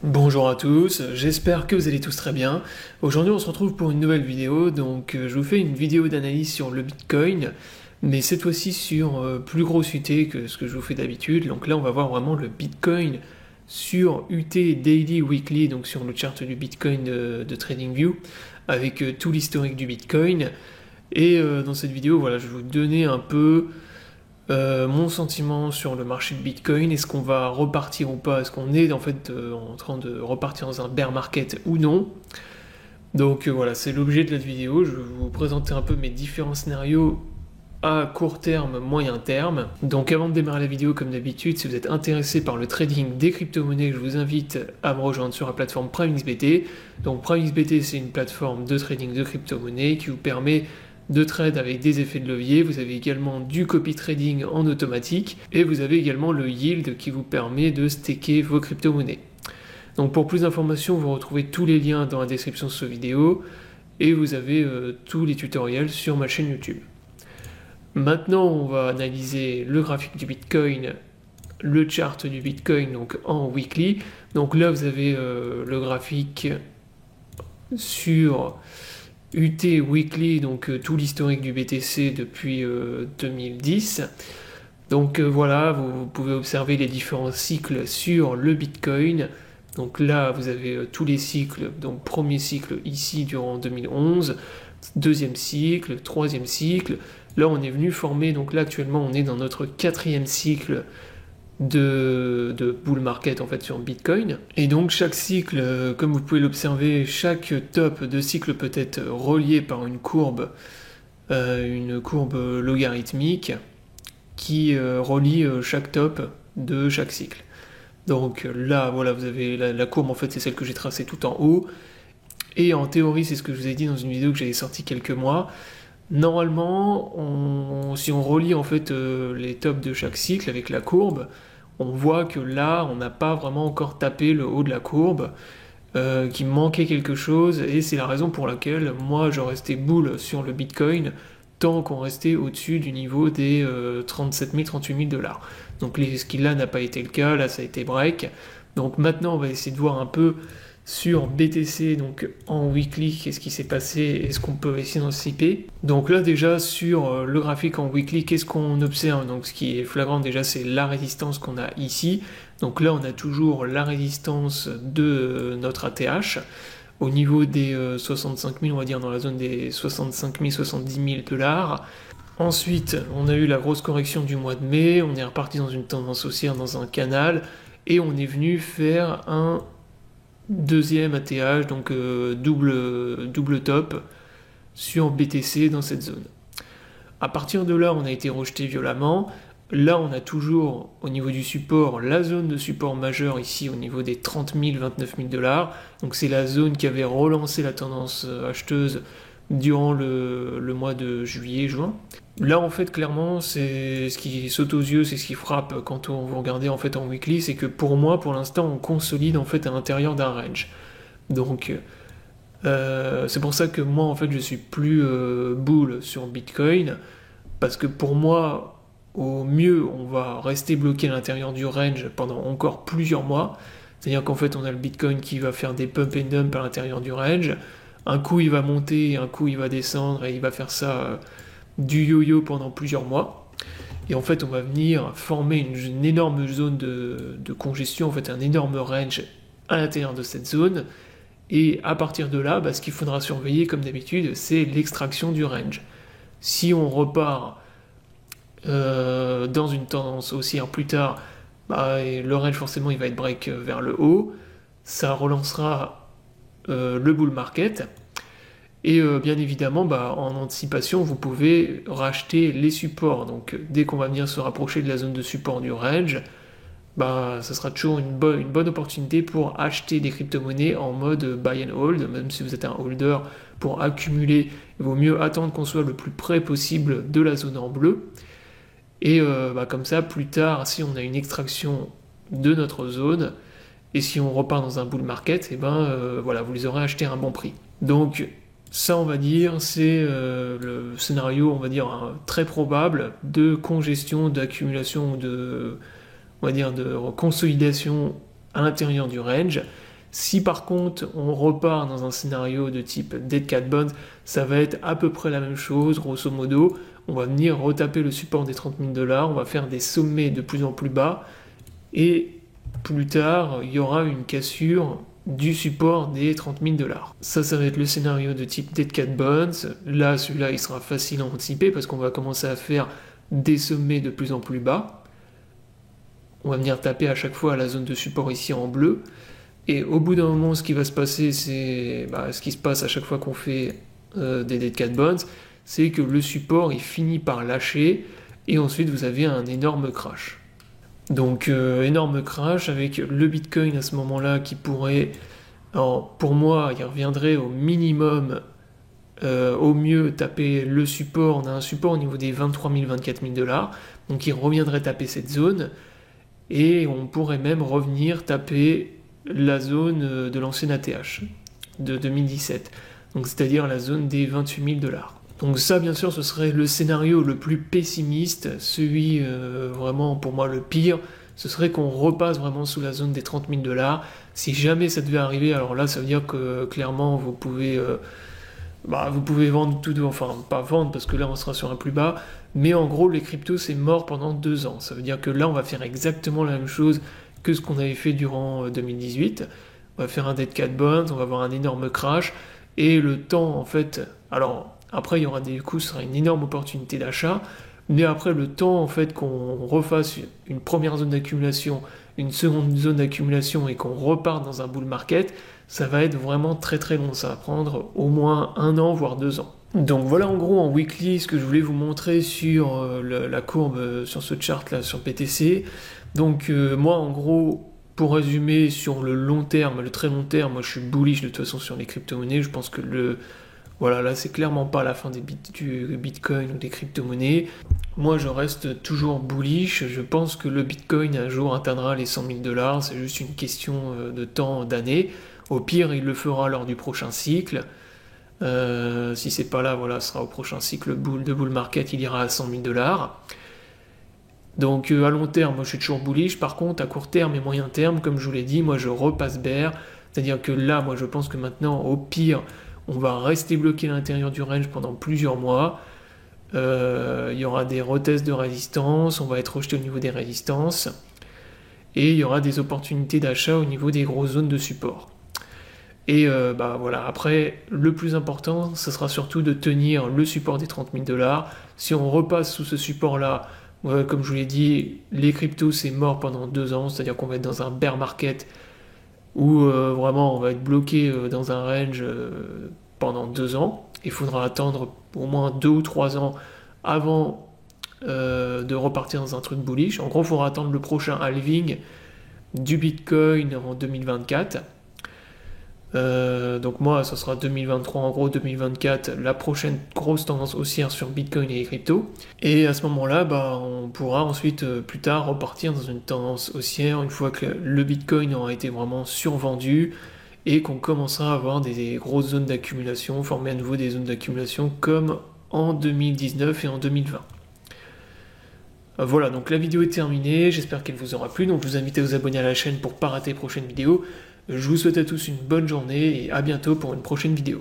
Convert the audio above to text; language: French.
Bonjour à tous, j'espère que vous allez tous très bien. Aujourd'hui on se retrouve pour une nouvelle vidéo, donc je vous fais une vidéo d'analyse sur le Bitcoin, mais cette fois-ci sur plus grosse UT que ce que je vous fais d'habitude. Donc là on va voir vraiment le Bitcoin sur UT Daily Weekly, donc sur le chart du Bitcoin de TradingView, avec tout l'historique du Bitcoin. Et dans cette vidéo, voilà, je vais vous donner un peu mon sentiment sur le marché de Bitcoin. Est-ce qu'on va repartir ou pas? Est-ce qu'on est en fait en train de repartir dans un bear market ou non? Donc voilà, c'est l'objet de la vidéo. Je vais vous présenter un peu mes différents scénarios à court terme, moyen terme. Donc avant de démarrer la vidéo, comme d'habitude, si vous êtes intéressé par le trading des crypto-monnaies, je vous invite à me rejoindre sur la plateforme PrimeXBT. Donc PrimeXBT, c'est une plateforme de trading de crypto-monnaies qui vous permet de trade avec des effets de levier. Vous avez également du copy trading en automatique et vous avez également le yield qui vous permet de staker vos crypto-monnaies. Donc pour plus d'informations, vous retrouvez tous les liens dans la description de cette vidéo et vous avez tous les tutoriels sur ma chaîne YouTube. Maintenant, on va analyser le graphique du Bitcoin, le chart du Bitcoin donc en weekly. Donc là, vous avez le graphique sur UT Weekly, donc tout l'historique du BTC depuis 2010. Donc voilà, vous pouvez observer les différents cycles sur le Bitcoin. Donc là, vous avez tous les cycles. Donc premier cycle ici durant 2011, deuxième cycle, troisième cycle. Là, on est venu former, donc là actuellement, on est dans notre quatrième cycle de bull market en fait sur Bitcoin. Et donc chaque cycle, comme vous pouvez l'observer, chaque top de cycle peut être relié par une courbe logarithmique qui relie chaque top de chaque cycle. Donc là, voilà, vous avez la courbe en fait, c'est celle que j'ai tracée tout en haut. Et en théorie, c'est ce que je vous ai dit dans une vidéo que j'avais sortie quelques mois. Normalement, si on relie en fait les tops de chaque cycle avec la courbe, on voit que là, on n'a pas vraiment encore tapé le haut de la courbe, qu'il manquait quelque chose, et c'est la raison pour laquelle moi je restais bull sur le Bitcoin tant qu'on restait au-dessus du niveau des 37 000, 38 000 dollars. Donc ce qui là n'a pas été le cas, là ça a été break. Donc maintenant on va essayer de voir un peu sur BTC, donc en weekly, qu'est-ce qui s'est passé, est-ce qu'on peut essayer d'anticiper. Donc là déjà sur le graphique en weekly, qu'est-ce qu'on observe? Donc ce qui est flagrant déjà, c'est la résistance qu'on a ici. Donc là on a toujours la résistance de notre ATH au niveau des 65 000, on va dire dans la zone des 65 000, 70 000 dollars. Ensuite, on a eu la grosse correction du mois de mai, on est reparti dans une tendance haussière, dans un canal, et on est venu faire un deuxième ATH, donc double top sur BTC dans cette zone. À partir de là, on a été rejeté violemment. Là, on a toujours au niveau du support la zone de support majeure ici au niveau des 30 000, 29 000 dollars. Donc c'est la zone qui avait relancé la tendance acheteuse durant le mois de juillet-juin. Là, en fait, clairement, c'est ce qui saute aux yeux, c'est ce qui frappe quand on vous regardez en fait en weekly, c'est que pour moi, pour l'instant, on consolide en fait à l'intérieur d'un range. Donc, c'est pour ça que moi, en fait, je suis plus bull sur Bitcoin, parce que pour moi, au mieux, on va rester bloqué à l'intérieur du range pendant encore plusieurs mois. C'est-à-dire qu'en fait, on a le Bitcoin qui va faire des pump and dump à l'intérieur du range. Un coup, il va monter, un coup, il va descendre, et il va faire ça du yo-yo pendant plusieurs mois. Et en fait, on va venir former une énorme zone de congestion, en fait, un énorme range à l'intérieur de cette zone. Et à partir de là, ce qu'il faudra surveiller, comme d'habitude, c'est l'extraction du range. Si on repart dans une tendance haussière plus tard, le range forcément il va être break vers le haut, ça relancera le bull market, et bien évidemment en anticipation vous pouvez racheter les supports, donc dès qu'on va venir se rapprocher de la zone de support du range, ça sera toujours une bonne opportunité pour acheter des crypto-monnaies en mode buy and hold, même si vous êtes un holder, pour accumuler, il vaut mieux attendre qu'on soit le plus près possible de la zone en bleu. Et comme ça, plus tard, si on a une extraction de notre zone, et si on repart dans un bull market, vous les aurez achetés à un bon prix. Donc ça, on va dire, c'est le scénario, on va dire, très probable de congestion, d'accumulation, de consolidation à l'intérieur du range. Si par contre on repart dans un scénario de type Dead Cat Bounce, ça va être à peu près la même chose, grosso modo. On va venir retaper le support des 30 000 $, on va faire des sommets de plus en plus bas, et plus tard, il y aura une cassure du support des 30 000 $. Ça va être le scénario de type Dead Cat Bounce. Là, celui-là, il sera facile à anticiper parce qu'on va commencer à faire des sommets de plus en plus bas. On va venir taper à chaque fois à la zone de support ici en bleu. Et au bout d'un moment, ce qui va se passer, c'est ce qui se passe à chaque fois qu'on fait des Dead Cat Bounce, c'est que le support, il finit par lâcher et ensuite vous avez un énorme crash. Donc énorme crash avec le Bitcoin à ce moment-là qui pourrait, alors pour moi il reviendrait au minimum, au mieux taper le support, on a un support au niveau des 23 000, 24 000 $, donc il reviendrait taper cette zone, et on pourrait même revenir taper la zone de l'ancienne ATH de 2017, donc c'est-à-dire la zone des 28 000 $. Donc ça, bien sûr, ce serait le scénario le plus pessimiste, celui vraiment pour moi le pire, ce serait qu'on repasse vraiment sous la zone des 30 000 $. Si jamais ça devait arriver, alors là, ça veut dire que clairement, vous pouvez vendre tout, enfin pas vendre parce que là, on sera sur un plus bas, mais en gros, les cryptos, c'est mort pendant 2 ans. Ça veut dire que là, on va faire exactement la même chose que ce qu'on avait fait durant 2018. On va faire un Dead Cat Bounce, on va avoir un énorme crash, et le temps, en fait, alors... Après, il y aura ce sera une énorme opportunité d'achat, mais après le temps en fait qu'on refasse une première zone d'accumulation, une seconde zone d'accumulation et qu'on reparte dans un bull market, ça va être vraiment très très long. Ça va prendre au moins 1 an, voire 2 ans. Donc voilà en gros en weekly ce que je voulais vous montrer sur la courbe, sur ce chart là, sur BTC. Donc moi en gros, pour résumer, sur le long terme, le très long terme, moi je suis bullish de toute façon sur les crypto-monnaies. Je pense que voilà, là c'est clairement pas la fin du Bitcoin ou des crypto-monnaies. Moi je reste toujours bullish, je pense que le Bitcoin un jour atteindra les 100 000 $, c'est juste une question de temps, d'années. Au pire il le fera lors du prochain cycle. Si c'est pas là, voilà, ce sera au prochain cycle de bull market, il ira à 100 000 $. Donc à long terme, moi je suis toujours bullish. Par contre, à court terme et moyen terme, comme je vous l'ai dit, moi je repasse bear. C'est-à-dire que là, moi je pense que maintenant, au pire, on va rester bloqué à l'intérieur du range pendant plusieurs mois. Il y aura des retests de résistance, on va être rejeté au niveau des résistances. Et il y aura des opportunités d'achat au niveau des grosses zones de support. Et voilà, après, le plus important, ce sera surtout de tenir le support des 30 000 $. Si on repasse sous ce support-là, comme je vous l'ai dit, les cryptos, c'est mort pendant 2 ans, c'est-à-dire qu'on va être dans un bear market où vraiment on va être bloqué dans un range pendant 2 ans. Il faudra attendre au moins 2 ou 3 ans avant de repartir dans un truc bullish. En gros, il faudra attendre le prochain halving du Bitcoin en 2024. Donc moi, ça sera 2023, en gros 2024, la prochaine grosse tendance haussière sur Bitcoin et les cryptos. Et à ce moment-là, on pourra ensuite, plus tard, repartir dans une tendance haussière une fois que le Bitcoin aura été vraiment survendu et qu'on commencera à avoir des grosses zones d'accumulation, former à nouveau des zones d'accumulation comme en 2019 et en 2020. Voilà, donc la vidéo est terminée, j'espère qu'elle vous aura plu, donc je vous invite à vous abonner à la chaîne pour ne pas rater les prochaines vidéos. Je vous souhaite à tous une bonne journée et à bientôt pour une prochaine vidéo.